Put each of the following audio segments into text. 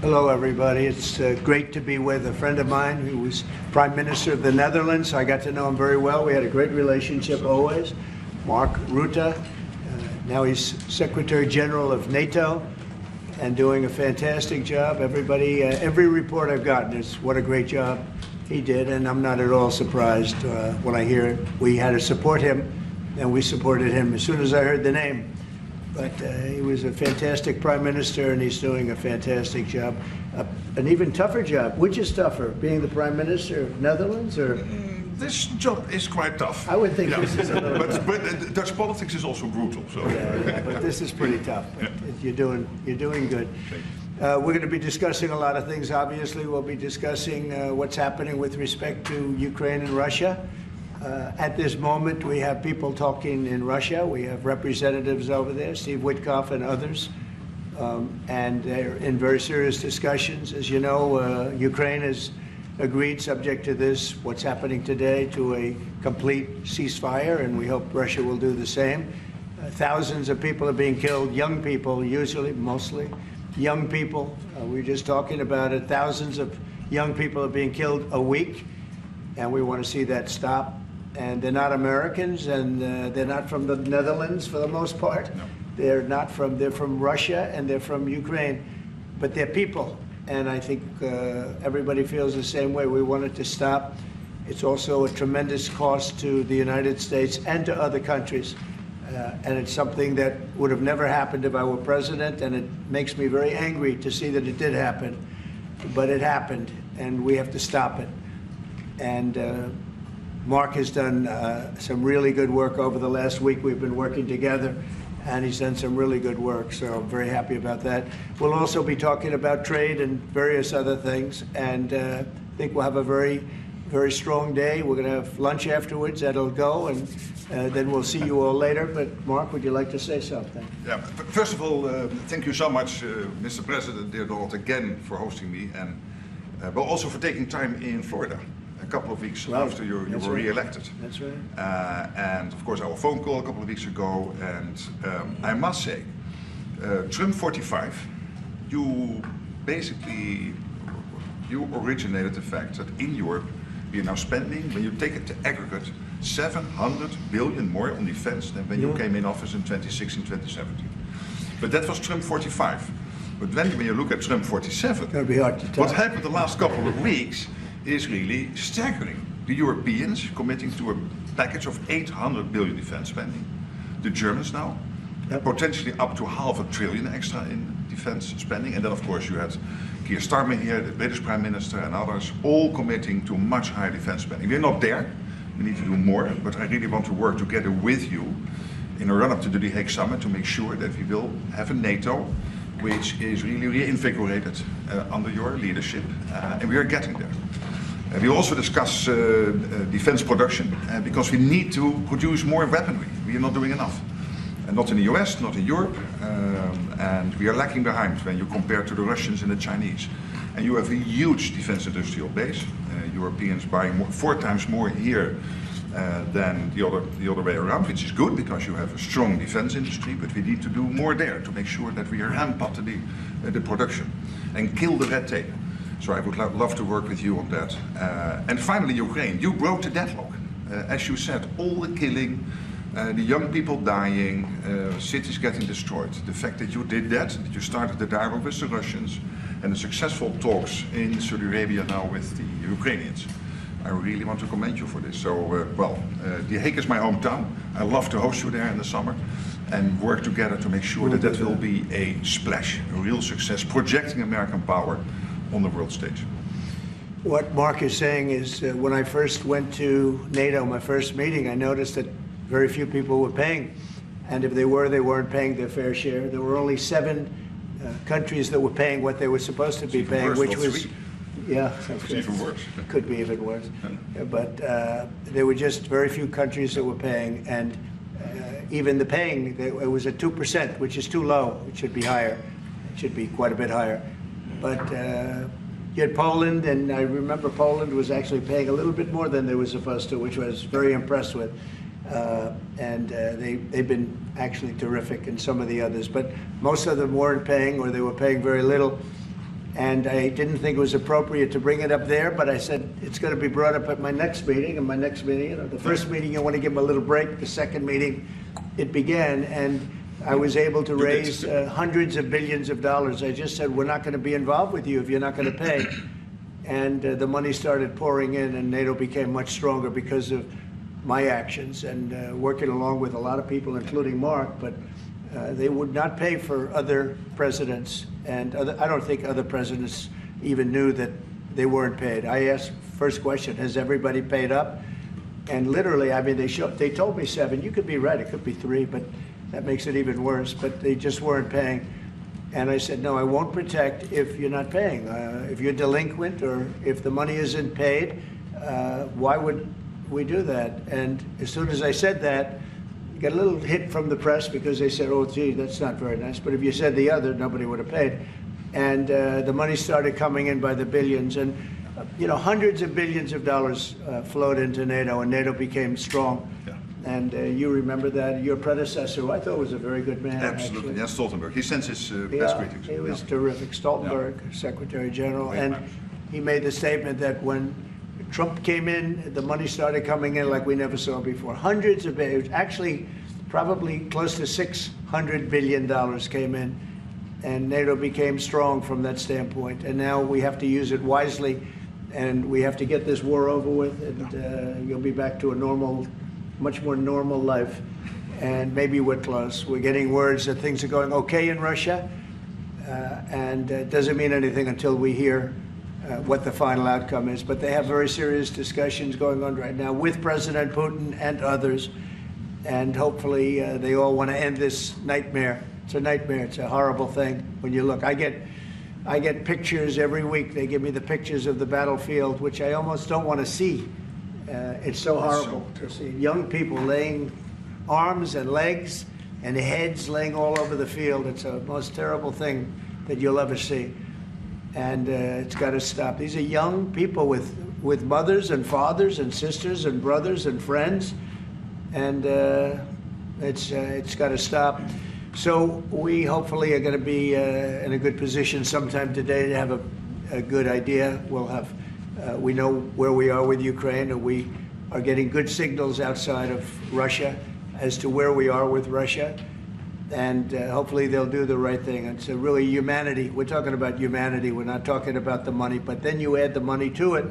Hello, everybody. It's great to be with a friend of mine who was Prime Minister of the Netherlands. I got to know him very well. We had a great relationship always. Mark Rutte. Now he's Secretary General of NATO and doing a fantastic job. Everybody, every report I've gotten is what a great job he did, and I'm not at all surprised when I hear it. We had to support him, and we supported him as soon as I heard the name. But he was a fantastic Prime Minister, and he's doing a fantastic job. An even tougher job. Which is tougher, being the Prime Minister of Netherlands, or? This job is quite tough. I would think this is a little but Dutch politics is also brutal. So. Yeah, but this is pretty tough. But you're doing good. We're going to be discussing a lot of things. Obviously, we'll be discussing what's happening with respect to Ukraine and Russia. At this moment, we have people talking in Russia. We have representatives over there, Steve Witkoff and others, and they're in very serious discussions. As you know, Ukraine has agreed, subject to this, what's happening today, to a complete ceasefire, and we hope Russia will do the same. Thousands of people are being killed, young people, usually, mostly young people. We were just talking about it. Thousands of young people are being killed a week, and we want to see that stop. And they're not Americans, and they're not from the Netherlands for the most part. No. They're from Russia, and they're from Ukraine, but they're people. And I think everybody feels the same way. We want it to stop. It's also a tremendous cost to the United States and to other countries. And it's something that would have never happened if I were president, and it makes me very angry to see that it did happen. But it happened, and we have to stop it. And Mark has done some really good work over the last week. We've been working together, and he's done some really good work, so I'm very happy about that. We'll also be talking about trade and various other things, and I think we'll have a very, very strong day. We're going to have lunch afterwards. That'll go, and then we'll see you all later. But Mark, would you like to say something? Yeah. First of all, thank you so much, Mr. President, dear Donald, again for hosting me, and but also for taking time in Florida. A couple of weeks after you were re-elected. That's right. And of course our phone call a couple of weeks ago, and I must say, Trump 45, you originated the fact that in Europe we are now spending, when you take it to aggregate, 700 billion more on defense than when you came in office in 2016, 2017. But that was Trump 45. But when you look at Trump 47, It'll be hard to tell. What happened the last couple of weeks is really staggering. The Europeans committing to a package of 800 billion defense spending. The Germans now, potentially up to $500 billion extra in defense spending. And then of course you had Keir Starmer here, the British Prime Minister, and others, all committing to much higher defense spending. We're not there, we need to do more, but I really want to work together with you in a run-up to the The Hague Summit to make sure that we will have a NATO which is really reinvigorated under your leadership, and we are getting there. We also discuss defense production, because we need to produce more weaponry. We are not doing enough. Not in the US, not in Europe, and we are lacking behind when you compare to the Russians and the Chinese. And you have a huge defense industrial base. Europeans buying 4 times more here than the other way around, which is good because you have a strong defense industry, but we need to do more there to make sure that we ramp up the production and kill the red tape. So I would love to work with you on that. And finally, Ukraine. You broke the deadlock. As you said, all the killing, the young people dying, cities getting destroyed. The fact that you did that you started the dialogue with the Russians, and the successful talks in Saudi Arabia now with the Ukrainians. I really want to commend you for this. So, The Hague is my hometown. I love to host you there in the summer and work together to make sure that will be a splash, a real success, projecting American power on the world stage. What Mark is saying is when I first went to NATO, my first meeting, I noticed that very few people were paying. And if they were, they weren't paying their fair share. There were only 7 countries that were paying what they were supposed to be paying, which was... Yeah, it's even worse. Could be even worse. But there were just very few countries that were paying, and even the paying, it was at 2%, which is too low. It should be higher. It should be quite a bit higher. But you had Poland, and I remember Poland was actually paying a little bit more than they were supposed to, which I was very impressed with. They've been actually terrific, and some of the others. But most of them weren't paying, or they were paying very little. And I didn't think it was appropriate to bring it up there, but I said it's going to be brought up at my next meeting. And my next meeting, the first meeting, you want to give them a little break. The second meeting, it began, and I was able to raise hundreds of billions of dollars. I just said, we're not going to be involved with you if you're not going to pay. And the money started pouring in, and NATO became much stronger because of my actions and working along with a lot of people, including Mark. But they would not pay for other presidents, and I don't think other presidents even knew that they weren't paid. I asked, first question, has everybody paid up? And literally, I mean, they told me 7. You could be right, it could be 3, but that makes it even worse. But they just weren't paying. And I said, no, I won't protect if you're not paying. If you're delinquent or if the money isn't paid, why would we do that? And as soon as I said that, you got a little hit from the press because they said, oh, gee, that's not very nice. But if you said the other, nobody would have paid. And the money started coming in by the billions. And, hundreds of billions of dollars flowed into NATO, and NATO became strong. Yeah. And you remember that. Your predecessor, who I thought was a very good man. Absolutely. Actually. Yes, Stoltenberg. He sends his best greetings. He was terrific. Stoltenberg, Secretary General. And he made the statement that when Trump came in, the money started coming in like we never saw before. Hundreds of billions, actually probably close to $600 billion came in, and NATO became strong from that standpoint. And now we have to use it wisely, and we have to get this war over with, and you'll be back to a normal, much more normal life. And maybe we're close. We're getting words that things are going okay in Russia, and it doesn't mean anything until we hear what the final outcome is. But they have very serious discussions going on right now with President Putin and others. And hopefully they all want to end this nightmare. It's a nightmare. It's a horrible thing when you look. I get pictures every week. They give me the pictures of the battlefield, which I almost don't want to see. It's so horrible to see young people laying arms and legs and heads laying all over the field. It's the most terrible thing that you'll ever see. And it's got to stop. These are young people with mothers and fathers and sisters and brothers and friends, and it's got to stop. So we hopefully are going to be in a good position sometime today to have a good idea. We'll have we know where we are with Ukraine, and we are getting good signals outside of Russia as to where we are with Russia. And hopefully they'll do the right thing. It's really humanity. We're talking about humanity. We're not talking about the money. But then you add the money to it,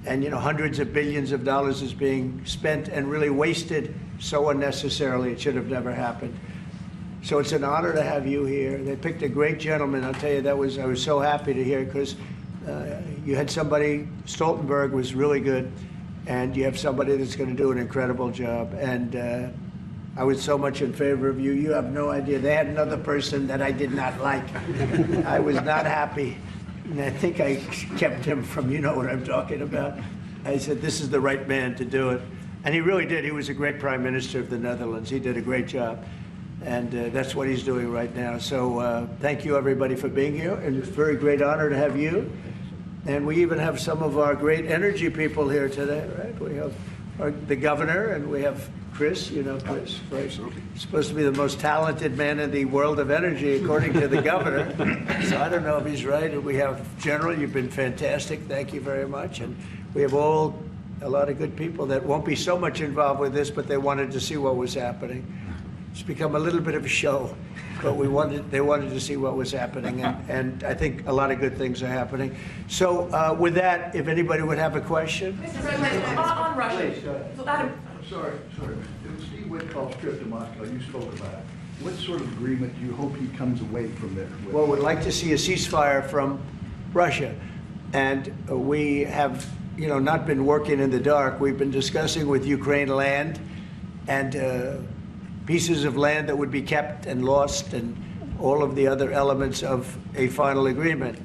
and hundreds of billions of dollars is being spent and really wasted so unnecessarily. It should have never happened. So it's an honor to have you here. They picked a great gentleman. I'll tell you, I was so happy to hear, because you had somebody. Stoltenberg was really good, and you have somebody that's going to do an incredible job. And I was so much in favor of you. You have no idea. They had another person that I did not like. I was not happy. And I think I kept him from, you know what I'm talking about. I said, this is the right man to do it. And he really did. He was a great prime minister of the Netherlands. He did a great job. And that's what he's doing right now. So thank you, everybody, for being here. And it's a very great honor to have you. And we even have some of our great energy people here today, right? We have the governor, and we have Chris, Chris, right? Absolutely. Supposed to be the most talented man in the world of energy, according to the governor. So I don't know if he's right. And we have General, you've been fantastic. Thank you very much. And we have a lot of good people that won't be so much involved with this, but they wanted to see what was happening. It's become a little bit of a show, but they wanted to see what was happening, and I think a lot of good things are happening. So with that, if anybody would have a question. Mr. President, on Russia. Please, So that, Sorry. Steve Witkoff's trip to Moscow, you spoke about it. What sort of agreement do you hope he comes away from there with? Well, we'd like to see a ceasefire from Russia. And we have, not been working in the dark. We've been discussing with Ukraine land and pieces of land that would be kept and lost, and all of the other elements of a final agreement.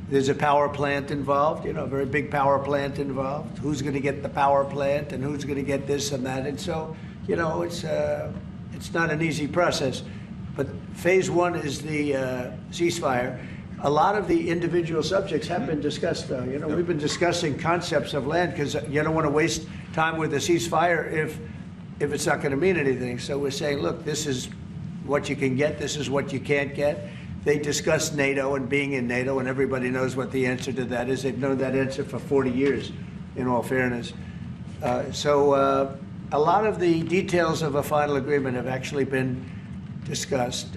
There's a power plant involved, a very big power plant involved. Who's going to get the power plant, and who's going to get this and that? And so, it's not an easy process. But phase one is the ceasefire. A lot of the individual subjects have been discussed, though. We've been discussing concepts of land, because you don't want to waste time with a ceasefire if it's not going to mean anything. So we're saying, look, this is what you can get, this is what you can't get. They discussed NATO and being in NATO, and everybody knows what the answer to that is. They've known that answer for 40 years, in all fairness. A lot of the details of a final agreement have actually been discussed.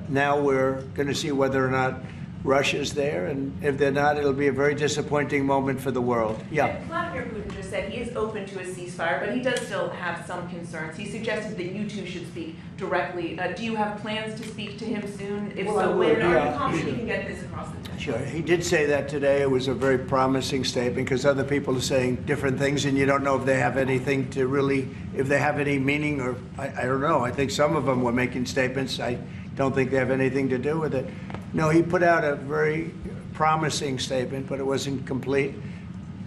Now we're going to see whether or not Russia's there, and if they're not, it'll be a very disappointing moment for the world. Yeah. And Vladimir Putin just said he is open to a ceasefire, but he does still have some concerns. He suggested that you two should speak directly. Do you have plans to speak to him soon? If so, when? Are you confident you can get this across the table? Sure. He did say that today. It was a very promising statement because other people are saying different things, and you don't know if they have anything to really, if they have any meaning, or I don't know. I think some of them were making statements. I don't think they have anything to do with it. No, he put out a very promising statement, but it wasn't complete.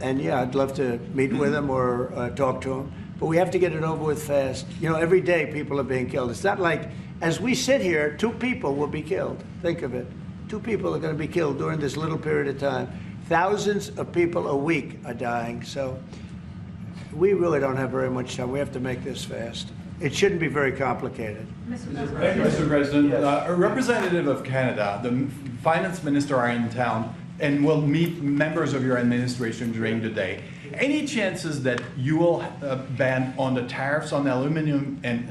And yeah, I'd love to meet with him or talk to him. But we have to get it over with fast. You know, every day people are being killed. It's not like, as we sit here, 2 people will be killed. Think of it. 2 people are going to be killed during this little period of time. Thousands of people a week are dying. So we really don't have very much time. We have to make this fast. It shouldn't be very complicated. Thank you, Mr. President. Yes. A representative of Canada, the finance minister, are in town and will meet members of your administration during the day. Any chances that you will ban on the tariffs on aluminum and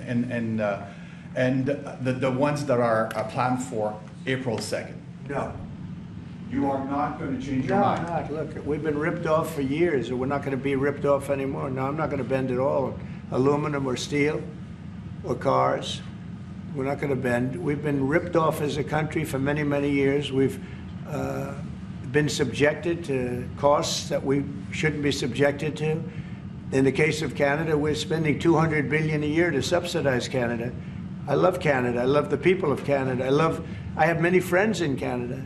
the ones that are planned for April 2nd? No. You are not going to change your No, mind? not. Look, we've been ripped off for years, and we're not going to be ripped off anymore. No, I'm not going to bend at all. Aluminum or steel or cars. We're not going to bend. We've been ripped off as a country for many, many years. We've been subjected to costs that we shouldn't be subjected to. In the case of Canada, we're spending $200 billion a year to subsidize Canada. I love Canada. I love the people of Canada. I have many friends in Canada.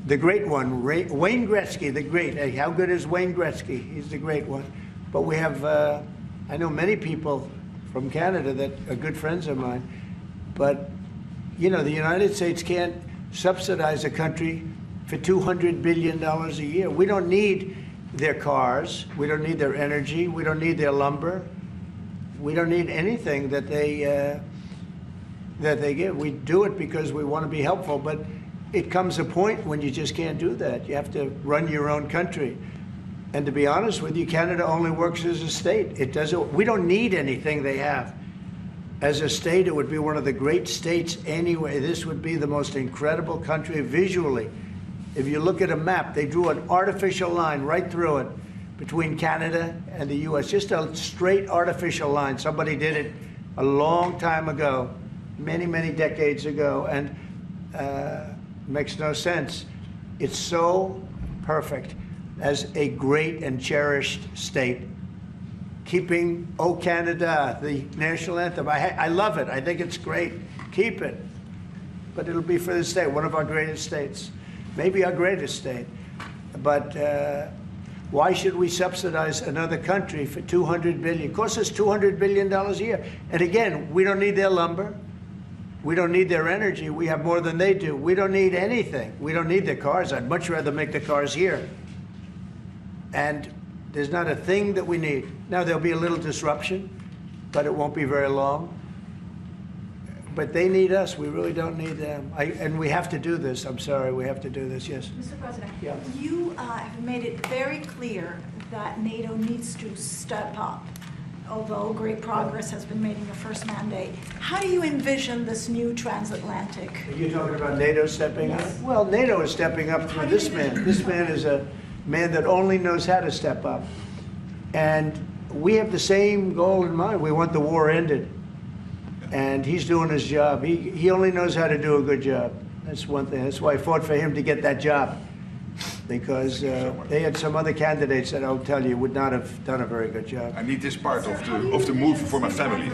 The great one, Wayne Gretzky, the great. Hey, how good is Wayne Gretzky? He's the great one. But we have, I know many people from Canada that are good friends of mine. But, you know, the United States can't subsidize a country for $200 billion a year. We don't need their cars. We don't need their energy. We don't need their lumber. We don't need anything that they give. We do it because we want to be helpful, but it comes a point when you just can't do that. You have to run your own country. And to be honest with you, Canada only works as a state. It doesn't. We don't need anything they have. As a state, it would be one of the great states anyway. This would be the most incredible country visually. If you look at a map, they drew an artificial line right through it between Canada and the U.S. Just a straight artificial line. Somebody did it a long time ago, many, many decades ago, and makes no sense. It's so perfect as a great and cherished state. Keeping "O Canada," the national anthem. I love it. I think it's great. Keep it. But it'll be for the state, one of our greatest states. Maybe our greatest state. But why should we subsidize another country for $200 billion? It costs us $200 billion a year. And again, we don't need their lumber. We don't need their energy. We have more than they do. We don't need anything. We don't need their cars. I'd much rather make the cars here. And there's not a thing that we need. Now, there'll be a little disruption, but it won't be very long. But they need us. We really don't need them. And we have to do this. I'm sorry, we have to do this, yes. Mr. President, Yeah. you have made it very clear that NATO needs to step up, although great progress has been made in your first mandate. How do you envision this new transatlantic? Are you talking about NATO stepping up? Yes. Well, NATO is stepping up through this man. This man is a man that only knows how to step up. And we have the same goal in mind. We want the war ended. And he's doing his job. He only knows how to do a good job. That's one thing. That's why I fought for him to get that job. Because they had some other candidates that I'll tell you would not have done a very good job. I need this part of the move for my family.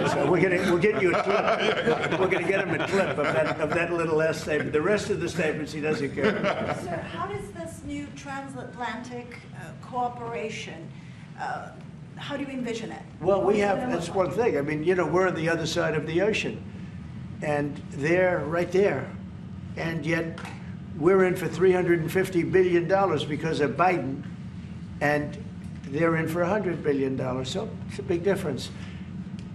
So we'll get you a clip. We're going to get him a clip of that little last statement. The rest of the statements he doesn't care about. Sir, how does this new transatlantic cooperation, how do you envision it? Well, that's one thing. I mean, you know, we're on the other side of the ocean. And they're right there. And yet we're in for $350 billion because of Biden. And they're in for $100 billion. So it's a big difference.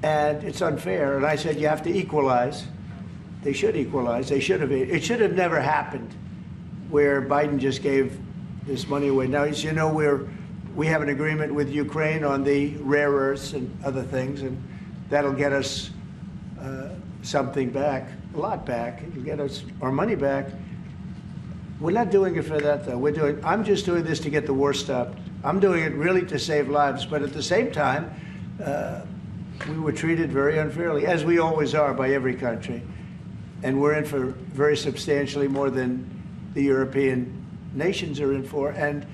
And it's unfair. And I said, you have to equalize. They should equalize. They should have. It should have never happened where Biden just gave this money away. Now, as you know, we have an agreement with Ukraine on the rare earths and other things, and that'll get us something back, a lot back. It'll get us our money back. We're not doing it for that, though. I'm just doing this to get the war stopped. I'm doing it really to save lives, but at the same time, we were treated very unfairly, as we always are by every country. And we're in for very substantially more than the European nations are in for, and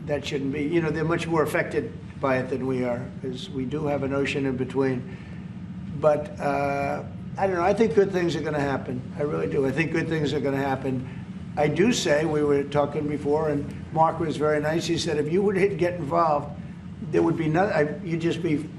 that shouldn't be. You know, they're much more affected by it than we are, because we do have an ocean in between. But I don't know. I think good things are going to happen. I really do. I think good things are going to happen. I do say, we were talking before, and Mark was very nice. He said, if you would get involved, there would be nothing. You'd just be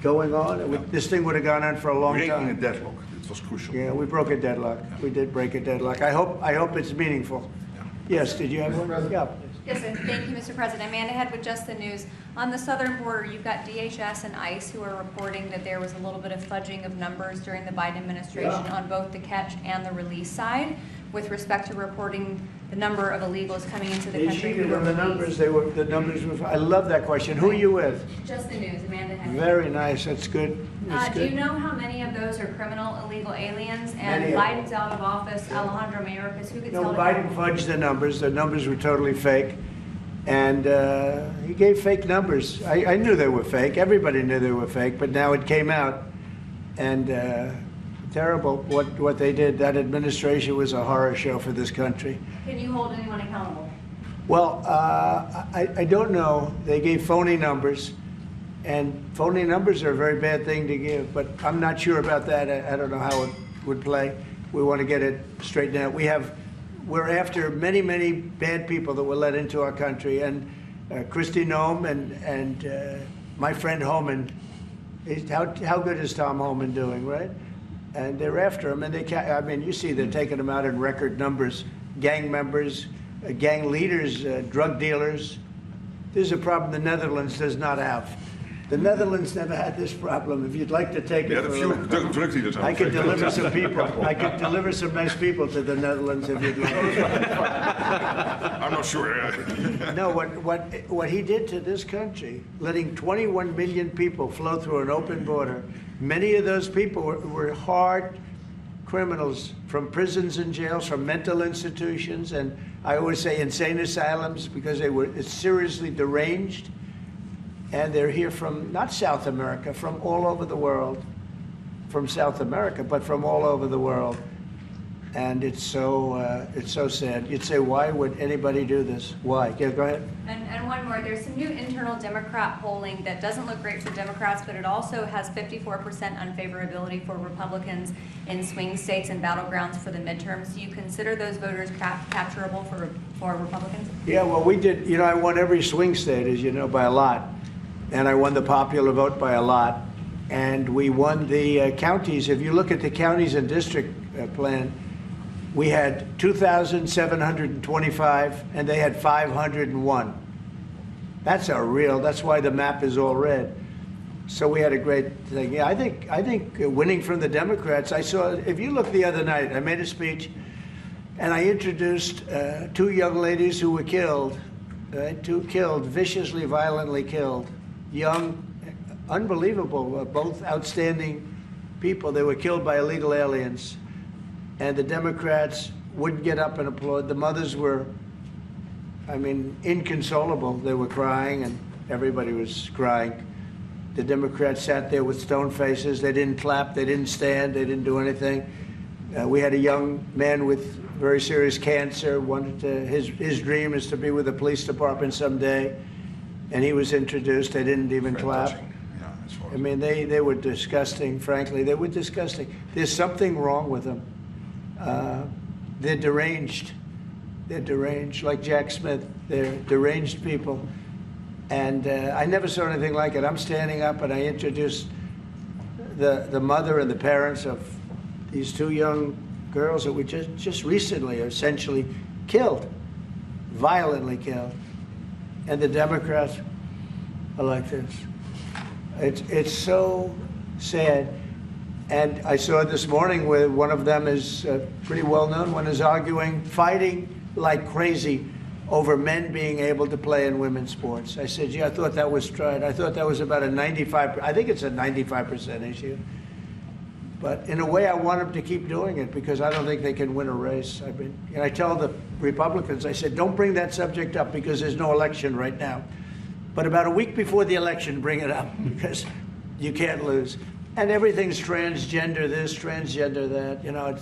going on. This thing would have gone on for a long Breaking time. a deadlock. It was crucial. Yeah, we broke a deadlock. Yeah. We did break a deadlock. I hope it's meaningful. Yeah. Yes, did you have one? Yeah. Yes, sir. Thank you, Mr. President. Amanda Head with Just the News. On the southern border, you've got DHS and ICE who are reporting that there was a little bit of fudging of numbers during the Biden administration on both the catch and the release side with respect to reporting the number of illegals coming into the They country. cheated on the numbers. The numbers were. I love that question. Who are you with? Just the News, Amanda Head. Very nice. That's good. That's Do you good. know how many of those are criminal illegal aliens? And Many of them. Biden's out of office, Alejandro Mayorkas, who could No, tell Biden fudged the numbers. The numbers were totally fake. And he gave fake numbers. I knew they were fake. Everybody knew they were fake. But now it came out. And terrible what they did. That administration was a horror show for this country. Can you hold anyone accountable? Well, I don't know. They gave phony numbers. And phony numbers are a very bad thing to give. But I'm not sure about that. I don't know how it would play. We want to get it straightened out. We're after many, many bad people that were let into our country, and Kristi Noem and my friend Homan. How good is Tom Homan doing, right? And they're after him, and I mean, you see they're taking him out in record numbers. Gang members, gang leaders, drug dealers. There's a problem the Netherlands does not have. The Netherlands never had this problem. If you'd like to take it, We had a few drug dealers. I could deliver some people. I could deliver some nice people to the Netherlands if you'd like. I'm not sure. No, what he did to this country, letting 21 million people flow through an open border, many of those people were hard criminals from prisons and jails, from mental institutions, and I always say insane asylums, because they were seriously deranged. And they're here from, not South America, from all over the world. From South America, but from all over the world. And it's so sad. You'd say, why would anybody do this? Why? Yeah, go ahead. And one more, there's some new internal Democrat polling that doesn't look great for Democrats, but it also has 54% unfavorability for Republicans in swing states and battlegrounds for the midterms. Do you consider those voters capturable for Republicans? Yeah, well, we did, you know, I won every swing state, as you know, by a lot. And I won the popular vote by a lot. And we won the counties. If you look at the counties and district plan, we had 2,725, and they had 501. That's why the map is all red. So we had a great thing. Yeah, I think winning from the Democrats, I saw, if you look the other night, I made a speech, and I introduced two young ladies who were killed, viciously, violently killed. Young, unbelievable, both outstanding people. They were killed by illegal aliens. And the Democrats wouldn't get up and applaud. The mothers were, I mean, inconsolable. They were crying, and everybody was crying. The Democrats sat there with stone faces. They didn't clap. They didn't stand. They didn't do anything. We had a young man with very serious cancer. His dream is to be with the police department someday. And he was introduced. They didn't even clap. Yeah, that's I mean, they were disgusting, frankly. They were disgusting. There's something wrong with them. They're deranged. They're deranged, like Jack Smith. They're deranged people. And I never saw anything like it. I'm standing up, and I introduced the mother and the parents of these two young girls that were just recently essentially killed, violently killed. And the Democrats are like this. It's so sad. And I saw this morning where one of them is pretty well known, one is arguing, fighting like crazy over men being able to play in women's sports. I said, yeah, I thought that was tried. I thought that was about a 95, I think it's a 95% issue. But in a way, I want them to keep doing it because I don't think they can win a race. I mean, and I tell the Republicans, I said, don't bring that subject up because there's no election right now. But about a week before the election, bring it up because you can't lose. And everything's transgender this, transgender that. You know,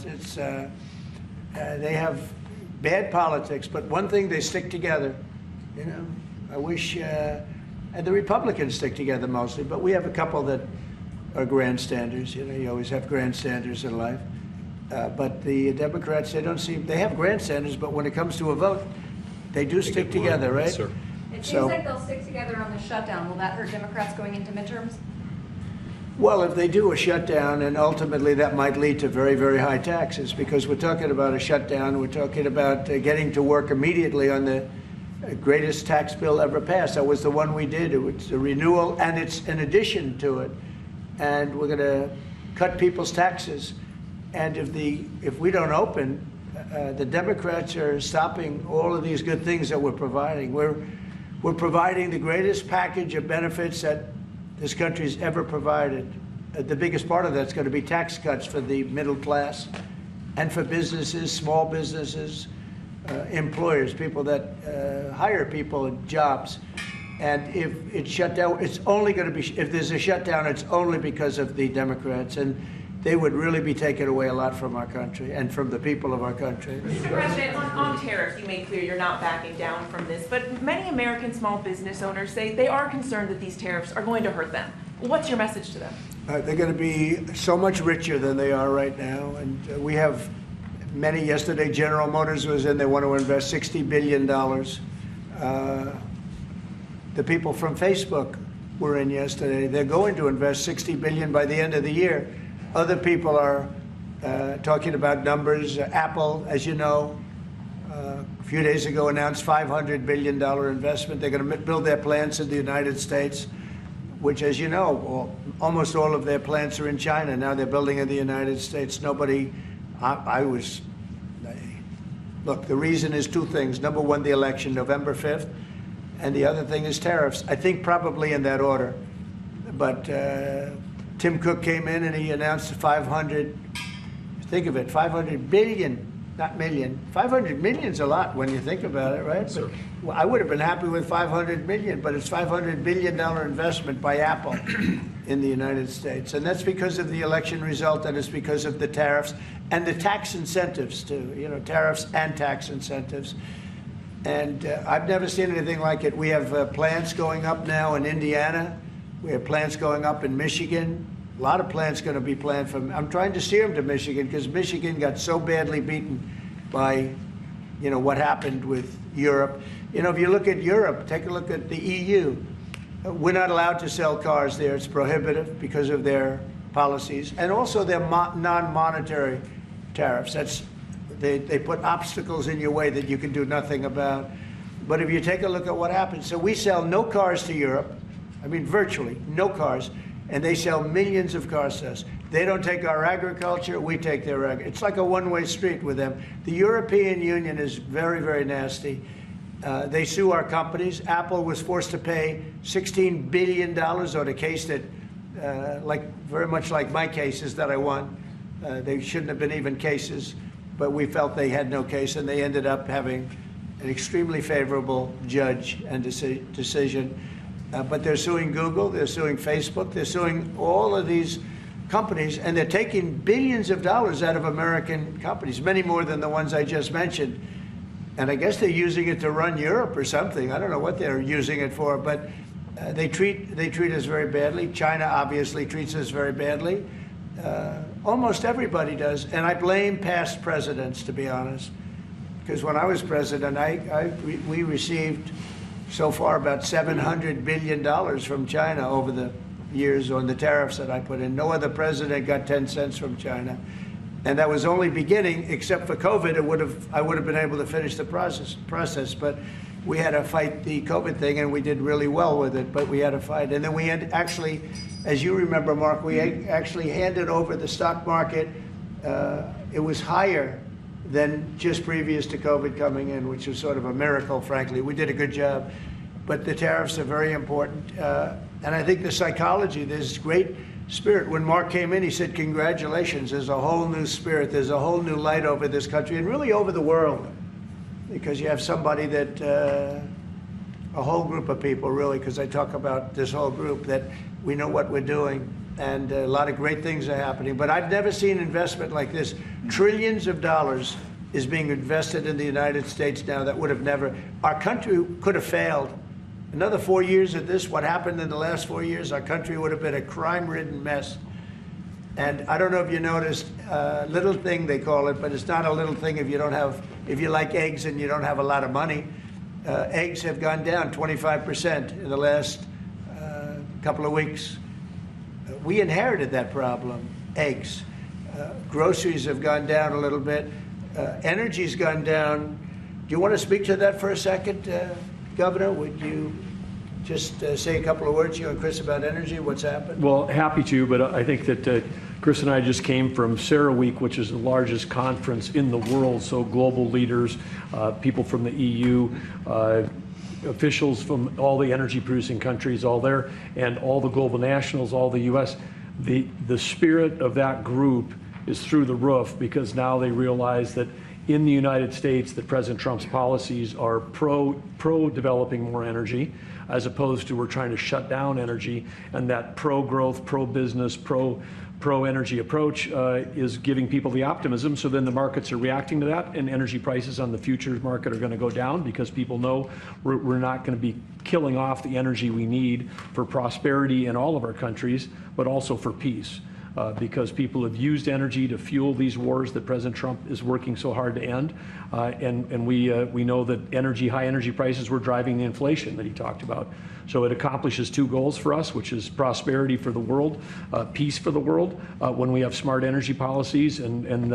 they have bad politics, but one thing, they stick together. You know, I wish, and the Republicans stick together mostly, but we have a couple that are grandstanders. You know, you always have grandstanders in life. But the Democrats, they have grandstanders, but when it comes to a vote, they do stick together, right? Yes, sir. It seems like they'll stick together on the shutdown. Will that hurt Democrats going into midterms? Well, if they do a shutdown, and ultimately that might lead to very, very high taxes, because we're talking about a shutdown, we're talking about getting to work immediately on the greatest tax bill ever passed. That was the one we did. It was a renewal, and it's an addition to it. And we're going to cut people's taxes. And if we don't open, the Democrats are stopping all of these good things that we're providing. We're providing the greatest package of benefits that this country's ever provided. The biggest part of that's going to be tax cuts for the middle class and for businesses, small businesses, employers, people that hire people in jobs. And if it's shut down, it's only going to be, if there's a shutdown, it's only because of the Democrats. And they would really be taking away a lot from our country and from the people of our country. Mr. President, on tariffs, you made clear you're not backing down from this, but many American small business owners say they are concerned that these tariffs are going to hurt them. What's your message to them? They're going to be so much richer than they are right now. And we have many. Yesterday, General Motors was in. They want to invest $60 billion. The people from Facebook were in yesterday. They're going to invest $60 billion by the end of the year. Other people are talking about numbers. Apple, as you know, a few days ago announced $500 billion investment. They're going to build their plants in the United States, which, as you know, almost all of their plants are in China. Now they're building in the United States. Look, the reason is two things. Number one, the election, November 5th. And the other thing is tariffs. I think probably in that order. But Tim Cook came in and he announced 500, think of it, 500 billion, not million. 500 million's a lot when you think about it, right? Sure. But I would have been happy with 500 million, but it's $500 billion investment by Apple in the United States. And that's because of the election result, and it's because of the tariffs and the tax incentives too, you know, tariffs and tax incentives. And I've never seen anything like it. We have plants going up now in Indiana. We have plants going up in Michigan. A lot of plants going to be planned from. I'm trying to steer them to Michigan because Michigan got so badly beaten by, you know, what happened with Europe. You know, if you look at Europe, take a look at the EU. We're not allowed to sell cars there. It's prohibitive because of their policies and also their non-monetary tariffs. They put obstacles in your way that you can do nothing about. But if you take a look at what happens, so we sell no cars to Europe. I mean, virtually no cars, and they sell millions of cars to us. They don't take our agriculture, we take their agriculture. It's like a one-way street with them. The European Union is very, very nasty. They sue our companies. Apple was forced to pay $16 billion on a case that, very much like my cases that I won. They shouldn't have been even cases, but we felt they had no case, and they ended up having an extremely favorable judge and decision. But they're suing Google, they're suing Facebook, they're suing all of these companies, and they're taking billions of dollars out of American companies, many more than the ones I just mentioned. And I guess they're using it to run Europe or something. I don't know what they're using it for, but they treat us very badly. China obviously treats us very badly. Almost everybody does, and I blame past presidents, to be honest, because when I was president, we received so far about $700 billion from China over the years on the tariffs that I put in. No other president got 10 cents from China. And that was only beginning, except for COVID, I would have been able to finish the process. But we had to fight the COVID thing, and we did really well with it, but we had to fight. And then we had actually, as you remember, Mark, we actually handed over the stock market. It was higher than just previous to COVID coming in, which was sort of a miracle, frankly. We did a good job. But the tariffs are very important. And I think the psychology, there's great spirit. When Mark came in, he said, congratulations, there's a whole new spirit, there's a whole new light over this country, and really over the world. Because you have somebody that, a whole group of people, really, because I talk about this whole group, that we know what we're doing, and a lot of great things are happening. But I've never seen investment like this. Trillions of dollars is being invested in the United States now that would have never, our country could have failed. Another 4 years of this, what happened in the last 4 years, our country would have been a crime-ridden mess. And I don't know if you noticed, little thing they call it, but it's not a little thing if you don't have, if you like eggs and you don't have a lot of money. Eggs have gone down 25% in the last couple of weeks. We inherited that problem, eggs. Groceries have gone down a little bit. Energy's gone down. Do you want to speak to that for a second, Governor? Would you just say a couple of words, you and Chris, about energy, what's happened? Well, happy to, but I think that Chris and I just came from CERAWeek, which is the largest conference in the world, so global leaders, people from the EU, officials from all the energy producing countries, all there, and all the global nationals, all the US. The spirit of that group is through the roof, because now they realize that in the United States that President Trump's policies are pro-developing more energy, as opposed to we're trying to shut down energy, and that pro-growth, pro-business, pro-energy approach is giving people the optimism. So then the markets are reacting to that, and energy prices on the futures market are going to go down, because people know we're not going to be killing off the energy we need for prosperity in all of our countries, but also for peace. Because people have used energy to fuel these wars that President Trump is working so hard to end. And we know that high energy prices were driving the inflation that he talked about. So it accomplishes two goals for us, which is prosperity for the world, peace for the world, when we have smart energy policies. And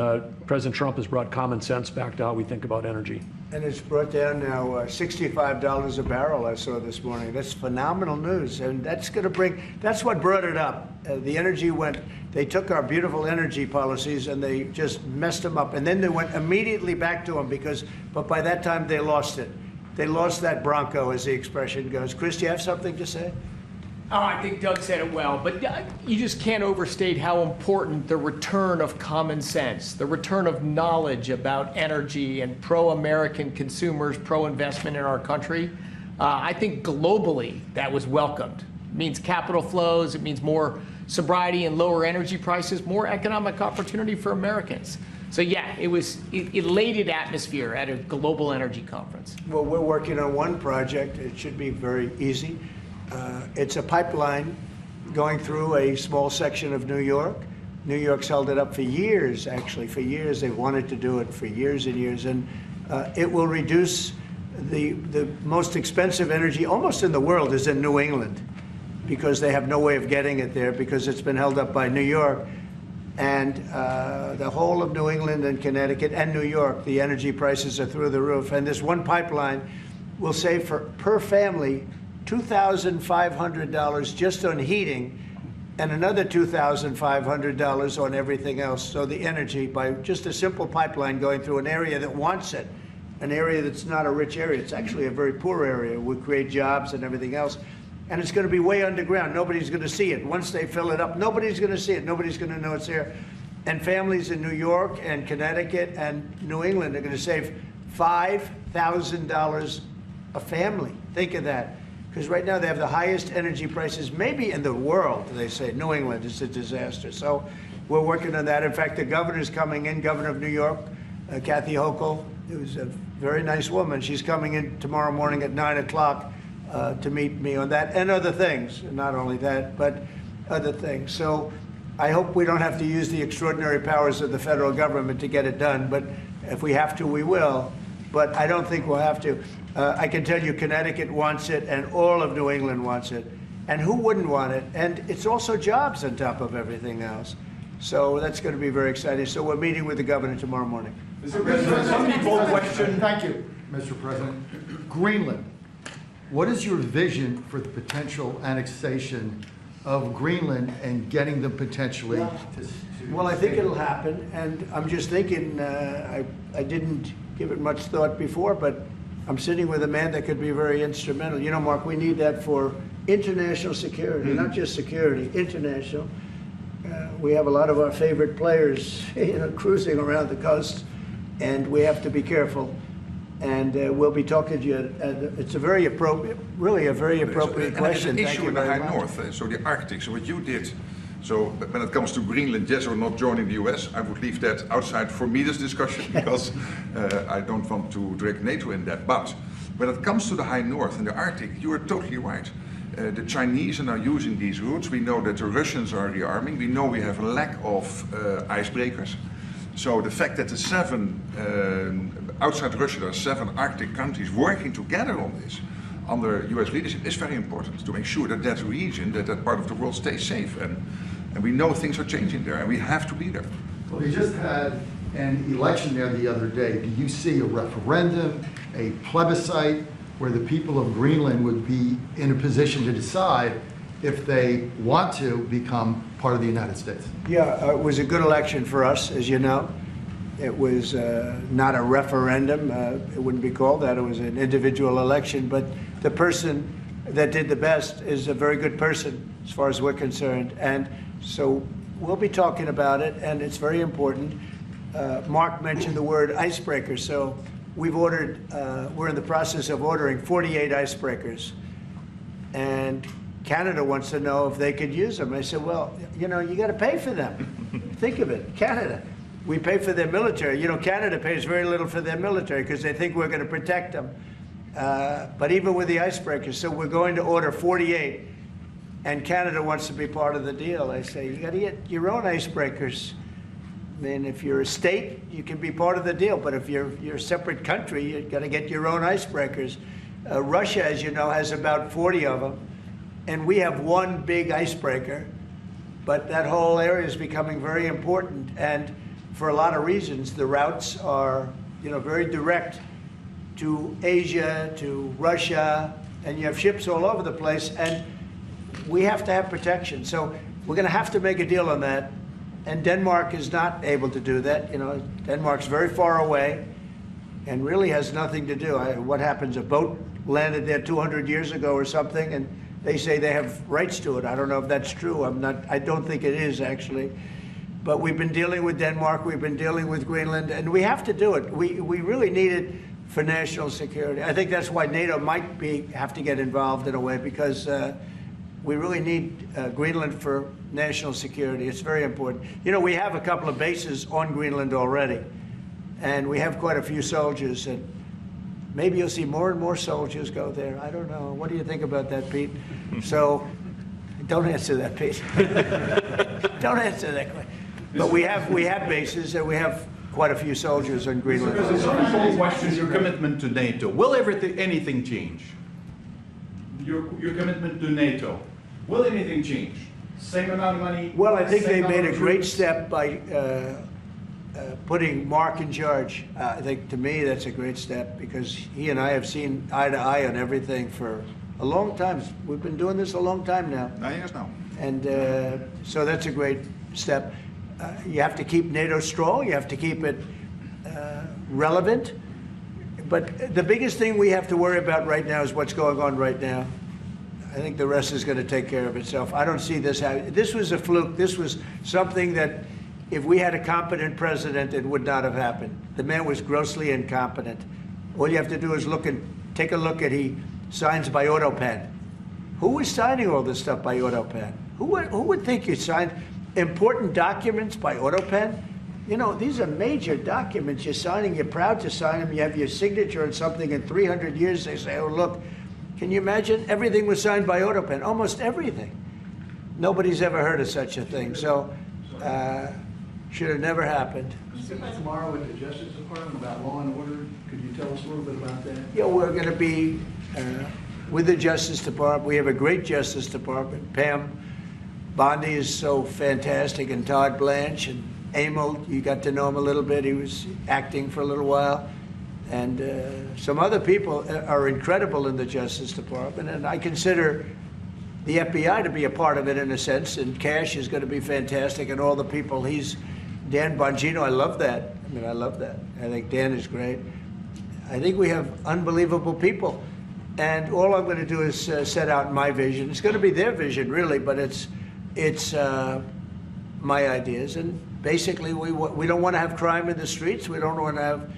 President Trump has brought common sense back to how we think about energy. And it's brought down now $65 a barrel, I saw this morning. That's phenomenal news. And that's going to that's what brought it up. The energy they took our beautiful energy policies and they just messed them up. And then they went immediately back to them but by that time they lost it. They lost that bronco, as the expression goes. Chris, do you have something to say? Oh, I think Doug said it well, but you just can't overstate how important the return of common sense, the return of knowledge about energy and pro-American consumers, pro-investment in our country. I think globally that was welcomed. It means capital flows, it means more sobriety and lower energy prices, more economic opportunity for Americans. So yeah, it was elated atmosphere at a global energy conference. Well, we're working on one project. It should be very easy. It's a pipeline going through a small section of New York. New York's held it up for years, actually, for years. They've wanted to do it for years and years. And it will reduce the most expensive energy almost in the world is in New England, because they have no way of getting it there because it's been held up by New York. And the whole of New England and Connecticut and New York, the energy prices are through the roof. And this one pipeline will save per family $2,500 just on heating, and another $2,500 on everything else. So the energy, by just a simple pipeline going through an area that wants it, an area that's not a rich area, it's actually a very poor area, would create jobs and everything else. And it's going to be way underground. Nobody's going to see it. Once they fill it up, nobody's going to see it. Nobody's going to know it's there. And families in New York and Connecticut and New England are going to save $5,000 a family. Think of that. Because right now they have the highest energy prices maybe in the world, they say. New England is a disaster. So we're working on that. In fact, the governor's coming in, Governor of New York, Kathy Hochul, who's a very nice woman. She's coming in tomorrow morning at 9 o'clock to meet me on that and other things. Not only that, but other things. So I hope we don't have to use the extraordinary powers of the federal government to get it done. But if we have to, we will. But I don't think we'll have to. I can tell you Connecticut wants it and all of New England wants it. And who wouldn't want it? And it's also jobs on top of everything else. So that's going to be very exciting. So we're meeting with the governor tomorrow morning. Mr. President, some people question. Thank you, Mr. President. Greenland. What is your vision for the potential annexation of Greenland and getting them potentially to Well, I think it'll happen, and I'm just thinking, I didn't give it much thought before, but I'm sitting with a man that could be very instrumental. You know, Mark, we need that for international security, not just security, international. We have a lot of our favorite players, you know, cruising around the coast, and we have to be careful. And we'll be talking to you. It's a very appropriate, really a very appropriate question. And an Thank issue you in the very high much. north, so the Arctic. So what you did, so when it comes to Greenland, yes or not joining the US, I would leave that outside for me, this discussion, because I don't want to drag NATO in that. But when it comes to the high north and the Arctic, you are totally right. The Chinese are now using these routes. We know that the Russians are rearming. We know we have a lack of icebreakers. So the fact that the outside Russia, there are 7 Arctic countries working together on this under US leadership is very important to make sure that that region, that part of the world stays safe. And we know things are changing there and we have to be there. Well, we just had an election there the other day. Do you see a referendum, a plebiscite, where the people of Greenland would be in a position to decide if they want to become part of the United States? Yeah, it was a good election for us, as you know. It was not a referendum. It wouldn't be called that. It was an individual election. But the person that did the best is a very good person, as far as we're concerned. And so we'll be talking about it, and it's very important. Mark mentioned the word icebreaker. So we've ordered, we're in the process of ordering 48 icebreakers. And Canada wants to know if they could use them. I said, well, you know, you got to pay for them. Think of it, Canada. We pay for their military. You know, Canada pays very little for their military because they think we're going to protect them. But even with the icebreakers, so we're going to order 48, and Canada wants to be part of the deal. I say, you got to get your own icebreakers. I mean, if you're a state, you can be part of the deal. But if you're a separate country, you've got to get your own icebreakers. Russia, as you know, has about 40 of them. And we have one big icebreaker, but that whole area is becoming very important. And for a lot of reasons, the routes are, you know, very direct to Asia, to Russia, and you have ships all over the place, and we have to have protection. So we're going to have to make a deal on that. And Denmark is not able to do that. You know, Denmark's very far away and really has nothing to do. What happens? A boat landed there 200 years ago or something, and they say they have rights to it. I don't know if that's true. I don't think it is, actually. But we've been dealing with Denmark, we've been dealing with Greenland, and we have to do it. We really need it for national security. I think that's why NATO might have to get involved in a way, because we really need Greenland for national security. It's very important. You know, we have a couple of bases on Greenland already, and we have quite a few soldiers, and maybe you'll see more and more soldiers go there. I don't know. What do you think about that, Pete? So, don't answer that, Pete. Don't answer that question. But we have bases, and we have quite a few soldiers on Greenland. Because it's a simple question, your commitment to NATO. Will anything change? Your commitment to NATO. Will anything change? Same amount of money? Well, I think they made a great step by putting Mark in charge. I think, to me, that's a great step, because he and I have seen eye to eye on everything for a long time. We've been doing this a long time now. 9 years now. And so that's a great step. You have to keep NATO strong. You have to keep it relevant. But the biggest thing we have to worry about right now is what's going on right now. I think the rest is going to take care of itself. I don't see this happening. This was a fluke. This was something that, if we had a competent president, it would not have happened. The man was grossly incompetent. All you have to do is take a look at, he signs by AutoPen. Who was signing all this stuff by AutoPen? Who would think you signed important documents by AutoPen? You know, these are major documents you're signing. You're proud to sign them. You have your signature on something. In 300 years, they say, oh, look, can you imagine? Everything was signed by AutoPen, almost everything. Nobody's ever heard of such a thing. So, should have never happened. Tomorrow with the Justice Department about law and order, could you tell us a little bit about that? Yeah, we're going to be with the Justice Department. We have a great Justice Department. Pam Bondi is so fantastic, and Todd Blanche, and Emil, you got to know him a little bit. He was acting for a little while. And some other people are incredible in the Justice Department, and I consider the FBI to be a part of it in a sense, and Cash is going to be fantastic, and all the people Dan Bongino, I love that. I mean, I love that. I think Dan is great. I think we have unbelievable people. And all I'm going to do is set out my vision. It's going to be their vision, really, but it's my ideas. And basically, we don't want to have crime in the streets. We don't want to have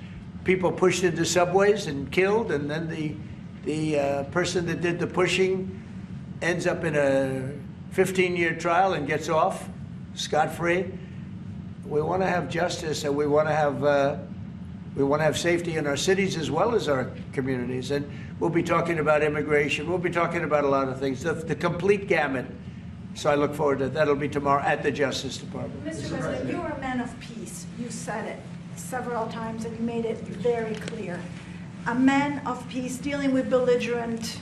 people pushed into subways and killed, and then the person that did the pushing ends up in a 15-year trial and gets off scot-free. We want to have justice, and we want to have safety in our cities as well as our communities. And we'll be talking about immigration. We'll be talking about a lot of things, the complete gamut. So I look forward to that. That'll be tomorrow at the Justice Department. Mr. President, you're a man of peace. You said it several times, and you made it very clear. A man of peace dealing with belligerent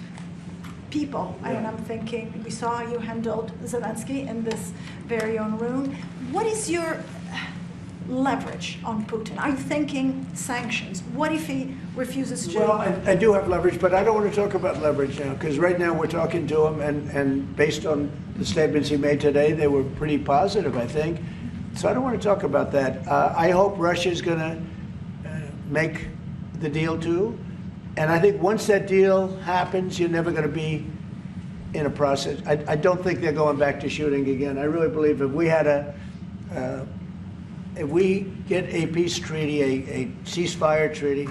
people. Yeah. And I'm thinking, we saw how you handled Zelensky in this very own room. What is your leverage on Putin? Are you thinking sanctions? What if he refuses to? Well, I do have leverage, but I don't want to talk about leverage now, because right now we're talking to him, and based on the statements he made today, they were pretty positive, I think. So I don't want to talk about that. I hope Russia's going to make the deal too. And I think once that deal happens, you're never going to be in a process. I don't think they're going back to shooting again. I really believe if we get a peace treaty, a ceasefire treaty,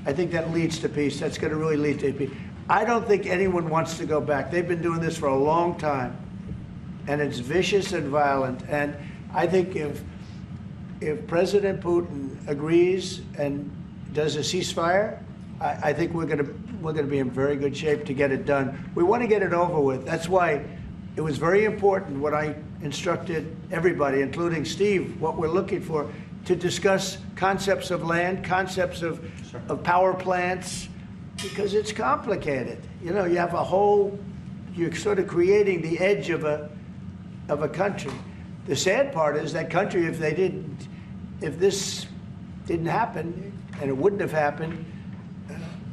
I think that leads to peace. That's going to really lead to peace. I don't think anyone wants to go back. They've been doing this for a long time, and it's vicious and violent. And I think if President Putin agrees and does a ceasefire, I think we're going to be in very good shape to get it done. We want to get it over with. That's why it was very important what I instructed everybody, including Steve, what we're looking for, to discuss concepts of land, concepts of power plants, because it's complicated. You know, you have you're sort of creating the edge of a country. The sad part is that country, if this didn't happen, and it wouldn't have happened,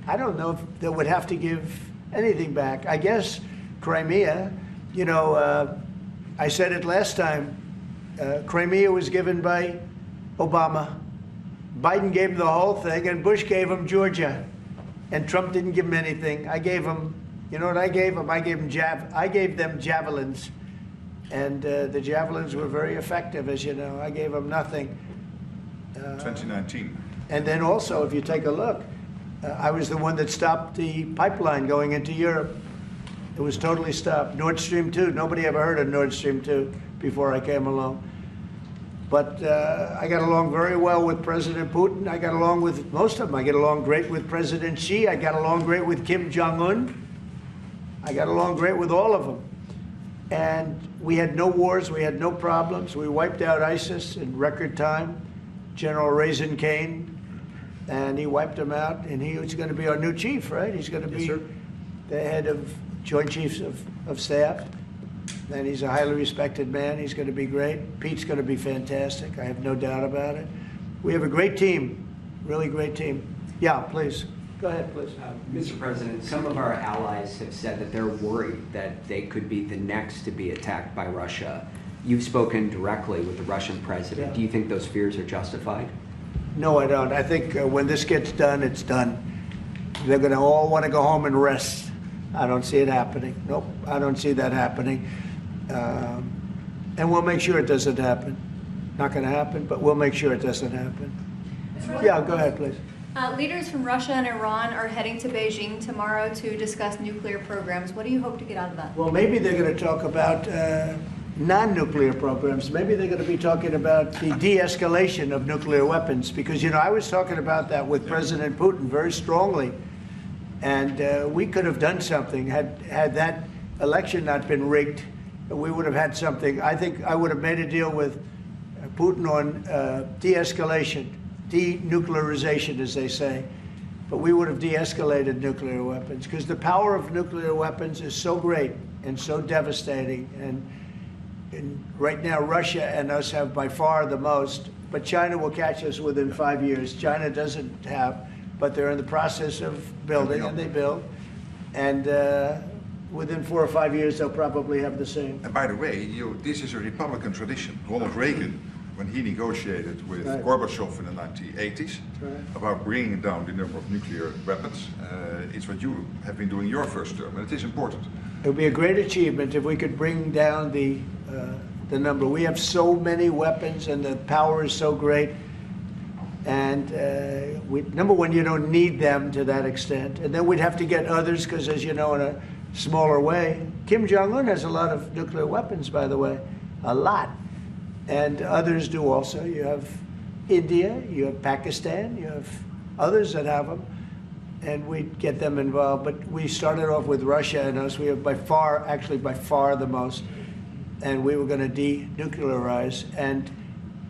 I don't know if they would have to give anything back. I guess Crimea, you know, I said it last time, Crimea was given by Obama. Biden gave him the whole thing, and Bush gave him Georgia. And Trump didn't give him anything. I gave him, you know what I gave him? I gave them javelins. And the javelins were very effective, as you know. I gave them nothing. 2019. And then also, if you take a look, I was the one that stopped the pipeline going into Europe. It was totally stopped. Nord Stream 2, nobody ever heard of Nord Stream 2 before I came along. But I got along very well with President Putin. I got along with most of them. I get along great with President Xi. I got along great with Kim Jong-un. I got along great with all of them. And we had no wars. We had no problems. We wiped out ISIS in record time. General Raisin Kane, and he wiped them out. And he was going to be our new chief, right? He's going to be the head of Joint Chiefs of Staff. And he's a highly respected man. He's going to be great. Pete's going to be fantastic. I have no doubt about it. We have a great team, really great team. Yeah, please. Go ahead, please. Mr. President, some of our allies have said that they're worried that they could be the next to be attacked by Russia. You've spoken directly with the Russian president. Yeah. Do you think those fears are justified? No, I don't. I think when this gets done, it's done. They're going to all want to go home and rest. I don't see it happening. Nope, I don't see that happening. And we'll make sure it doesn't happen. Not going to happen, but we'll make sure it doesn't happen. Yeah, go ahead, please. Leaders from Russia and Iran are heading to Beijing tomorrow to discuss nuclear programs. What do you hope to get out of that? Well, maybe they're going to talk about non-nuclear programs. Maybe they're going to be talking about the de-escalation of nuclear weapons, because, you know, I was talking about that with President Putin very strongly, and we could have done something had that election not been rigged. We would have had something. I think I would have made a deal with Putin on de-escalation, denuclearization, as they say. But we would have de-escalated nuclear weapons, because the power of nuclear weapons is so great and so devastating. And right now, Russia and us have by far the most, but China will catch us within 5 years. China doesn't have but they're in the process of building, and they build. And within 4 or 5 years, they'll probably have the same. And by the way, this is a Republican tradition. Ronald Reagan, when he negotiated with Gorbachev in the 1980s about bringing down the number of nuclear weapons, it's what you have been doing your first term, and it is important. It would be a great achievement if we could bring down the number. We have so many weapons, and the power is so great. And number one, you don't need them to that extent. And then we'd have to get others, because as you know, in a smaller way, Kim Jong-un has a lot of nuclear weapons, by the way, a lot. And others do also. You have India, you have Pakistan, you have others that have them. And we'd get them involved. But we started off with Russia and us. We have by far the most. And we were going to denuclearize. And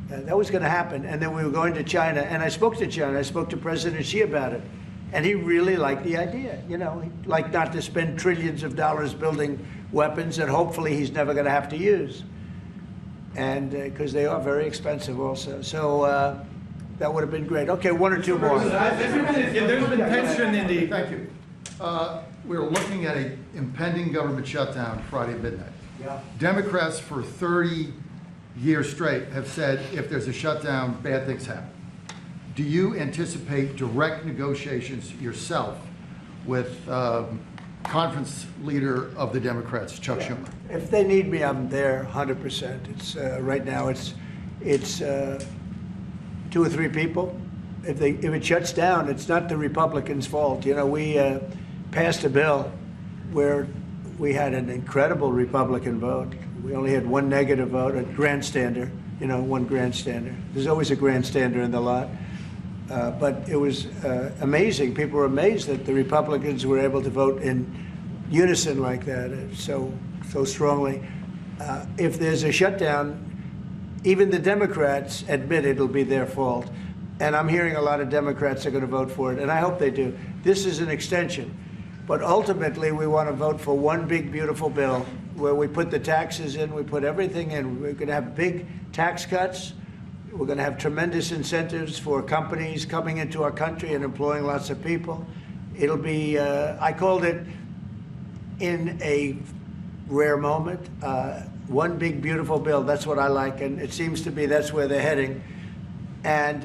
that was going to happen. And then we were going to China. And I spoke to China. I spoke to President Xi about it. And he really liked the idea. You know, he'd like not to spend trillions of dollars building weapons that hopefully he's never going to have to use. And because they are very expensive also. So that would have been great. Okay, 1 or 2 more. There's been tension in the... Thank you. We're looking at an impending government shutdown Friday at midnight. Yeah. Democrats for 30 years straight have said if there's a shutdown, bad things happen. Do you anticipate direct negotiations yourself with conference leader of the Democrats, Chuck Schumer? If they need me, I'm there 100%. It's right now it's 2 or 3 people. If it shuts down, it's not the Republicans' fault. You know, we passed a bill where we had an incredible Republican vote. We only had 1 negative vote, a grandstander, you know, 1 grandstander. There's always a grandstander in the lot. But it was amazing. People were amazed that the Republicans were able to vote in unison like that, so strongly. If there's a shutdown, even the Democrats admit it'll be their fault. And I'm hearing a lot of Democrats are going to vote for it, and I hope they do. This is an extension. But ultimately, we want to vote for one big, beautiful bill where we put the taxes in, we put everything in. We're going to have big tax cuts. We're going to have tremendous incentives for companies coming into our country and employing lots of people. It'll be, I called it, in a rare moment, one big, beautiful bill. That's what I like, and it seems to be that's where they're heading. And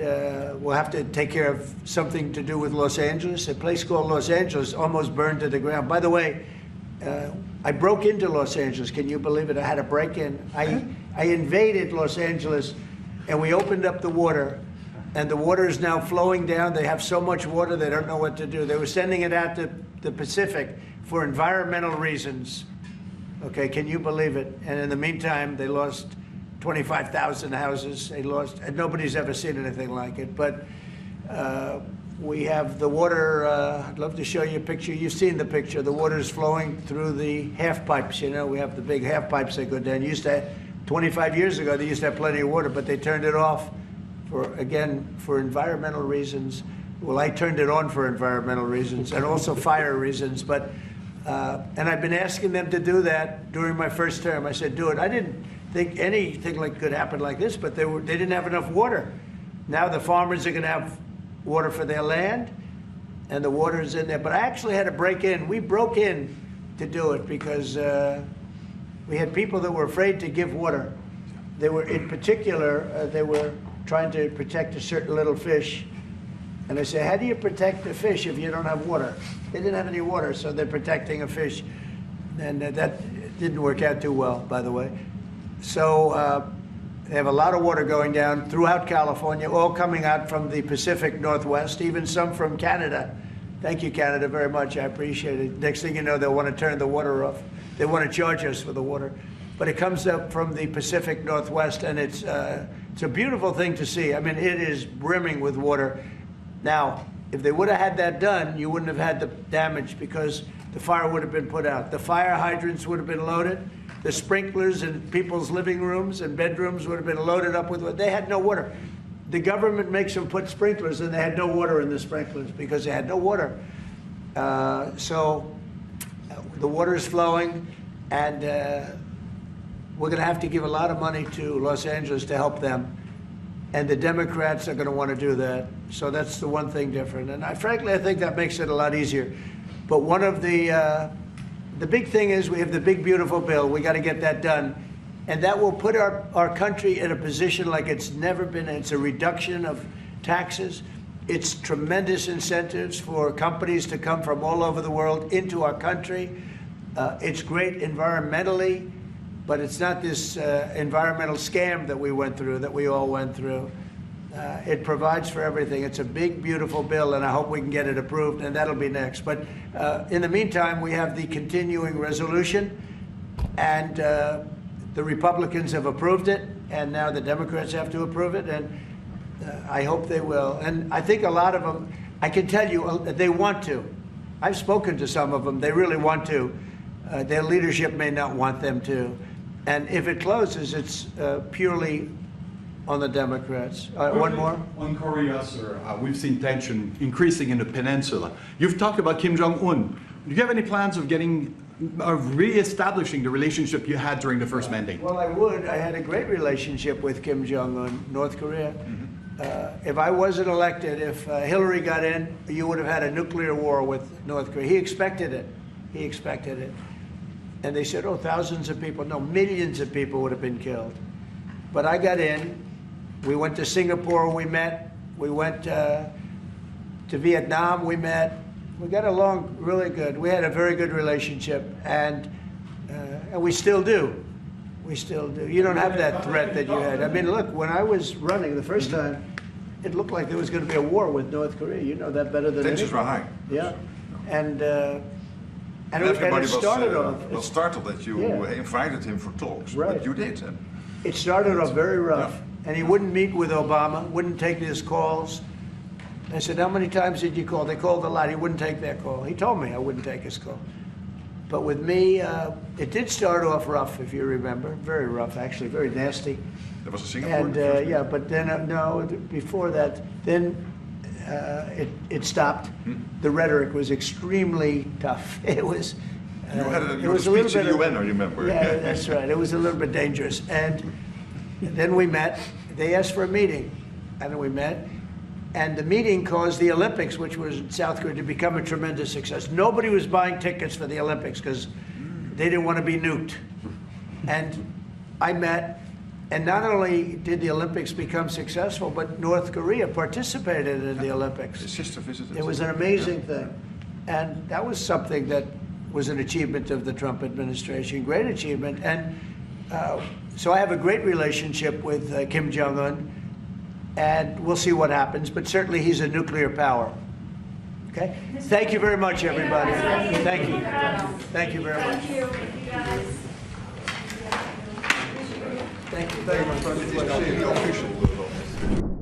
we'll have to take care of something to do with Los Angeles. A place called Los Angeles almost burned to the ground. By the way, I broke into Los Angeles. Can you believe it? I had a break-in. I invaded Los Angeles, and we opened up the water, and the water is now flowing down. They have so much water, they don't know what to do. They were sending it out to the Pacific for environmental reasons. Okay, can you believe it? And in the meantime, they lost 25,000 houses. They lost, and nobody's ever seen anything like it. But we have the water. I'd love to show you a picture. You've seen the picture. The water is flowing through the half pipes. You know, we have the big half pipes that go down. Used to, 25 years ago, they used to have plenty of water, but they turned it off for environmental reasons. Well, I turned it on for environmental reasons and also fire reasons. But and I've been asking them to do that during my first term. I said, do it. I didn't think anything like could happen like this, but they didn't have enough water. Now the farmers are going to have water for their land, and the water is in there. But I actually had to break in. We broke in to do it because we had people that were afraid to give water. They were, in particular, they were trying to protect a certain little fish. And I said, how do you protect a fish if you don't have water? They didn't have any water, so they're protecting a fish. And that didn't work out too well, by the way. So they have a lot of water going down throughout California, all coming out from the Pacific Northwest, even some from Canada. Thank you, Canada, very much. I appreciate it. Next thing you know, they'll want to turn the water off. They want to charge us for the water. But it comes up from the Pacific Northwest, and it's a beautiful thing to see. I mean, it is brimming with water. Now, if they would have had that done, you wouldn't have had the damage because the fire would have been put out. The fire hydrants would have been loaded. The sprinklers in people's living rooms and bedrooms would have been loaded up with water. They had no water. The government makes them put sprinklers, and they had no water in the sprinklers because they had no water. So the water is flowing, and we're going to have to give a lot of money to Los Angeles to help them. and the Democrats are going to want to do that. So that's the one thing different. And frankly, I think that makes it a lot easier. But one of the big thing is we have the big, beautiful bill. We got to get that done. And that will put our country in a position like it's never been. It's a reduction of taxes. It's tremendous incentives for companies to come from all over the world into our country. It's great environmentally, but it's not this environmental scam that we went through, that we all went through. It provides for everything. It's a big, beautiful bill, and I hope we can get it approved, and that'll be next. But in the meantime, we have the continuing resolution, and the Republicans have approved it, and now the Democrats have to approve it, and I hope they will. And I think a lot of them, I can tell you, they want to. I've spoken to some of them. They really want to. Their leadership may not want them to. And if it closes, it's purely on the Democrats. One more? On Korea, sir, we've seen tension increasing in the peninsula. You've talked about Kim Jong-un. Do you have any plans of re-establishing the relationship you had during the first mandate? Well, I would. I had a great relationship with Kim Jong-un, North Korea. If I wasn't elected, if Hillary got in, you would have had a nuclear war with North Korea. He expected it. He expected it. And they said, oh, thousands of people. No, millions of people would have been killed. But I got in. We went to Singapore, we met. We went to Vietnam, we met. We got along really good. We had a very good relationship, and we still do. We still do. You don't have that threat that you had. I mean, look, when I was running the first time, it looked like there was going to be a war with North Korea. You know that better than anyone. Tensions were high. Yeah, and everybody it started off. was startled that you invited him for talks, Right. but you did. It started off very rough, and he wouldn't meet with Obama, wouldn't take his calls. I said, how many times did you call? They called a lot. He wouldn't take their call. He told me I wouldn't take his call. But with me, it did start off rough, if you remember. Very rough, actually, very nasty. That was a Singapore. And yeah, but then, no, before that, then it stopped. The rhetoric was extremely tough. It was. You had a little speech in the UN, I remember. Yeah, that's right. It was a little bit dangerous. And then we met. They asked for a meeting, and then we met. And the meeting caused the Olympics, which was in South Korea, to become a tremendous success. Nobody was buying tickets for the Olympics because they didn't want to be nuked. And I met, and not only did the Olympics become successful, but North Korea participated in the Olympics. His sister visited. It was an amazing thing. And that was something that was an achievement of the Trump administration, great achievement. And so I have a great relationship with Kim Jong-un, and we'll see what happens, but certainly he's a nuclear power. Okay? Thank you very much, everybody. Thank you. Thank you very much. Thank you very much.